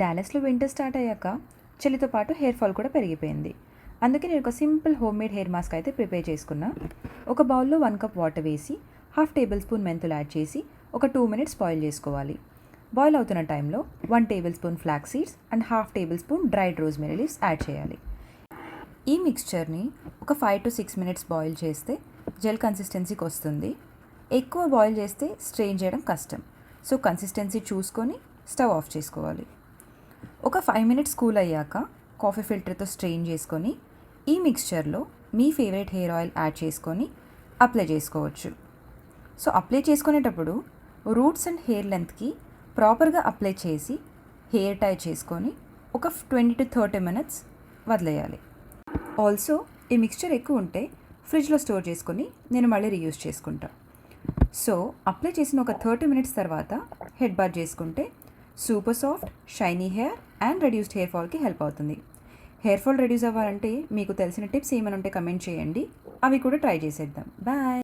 డాలస్లో winter start అయ్యాక చలితో పాటు hair fall కూడా పెరిగిపోయింది. అందుకే నేను ఒక simple home made hair mask అయితే ప్రిపేర్ చేసుకున్నా. ఒక బౌల్లో 1 కప్ వాటర్ వేసి 1/2 టేబుల్ స్పూన్ మెంతులు యాడ్ చేసి ఒక 2 మినిట్స్ బాయిల్ చేసుకోవాలి. బాయిల్ అవుతున్న టైంలో 1 table spoon flax seeds and 1/2 table spoon dried rosemary leaves add చేయాలి. ఈ మిక్స్చర్ని ఒక 5 to 6 మినిట్స్ బాయిల్ చేస్తే జెల్ కన్సిస్టెన్సీకి వస్తుంది. ఎక్కువ బాయిల్ చేస్తే స్ట్రెయిన్ చేయడం కష్టం. సో కన్సిస్టెన్సీ చూసుకొని స్టవ్ ఆఫ్ చేసుకోవాలి. ఒక 5 మినిట్స్ కూల్ అయ్యాక కాఫీ ఫిల్టర్తో స్ట్రెయిన్ చేసుకొని ఈ మిక్స్చర్లో మీ ఫేవరెట్ హెయిర్ ఆయిల్ యాడ్ చేసుకొని అప్లై చేసుకోవచ్చు. సో అప్లై చేసుకునేటప్పుడు రూట్స్ అండ్ హెయిర్ లెంత్కి ప్రాపర్గా అప్లై చేసి హెయిర్ టై చేసుకొని ఒక 20 to 30 మినిట్స్ వదిలేయాలి. ఆల్సో ఈ మిక్స్చర్ ఎక్కువ ఉంటే ఫ్రిడ్జ్లో స్టోర్ చేసుకొని నేను మళ్ళీ రీయూజ్ చేసుకుంటా. సో అప్లై చేసిన ఒక 30 మినిట్స్ తర్వాత హెడ్ బాత్ చేసుకుంటే super soft shiny hair and reduced hair ఫాల్కి హెల్ప్ అవుతుంది. హెయిర్ ఫాల్ రెడ్యూస్ అవ్వాలంటే మీకు తెలిసిన టిప్స్ ఏమైనా ఉంటే కమెంట్ చేయండి, అవి కూడా ట్రై చేసేద్దాం. బాయ్.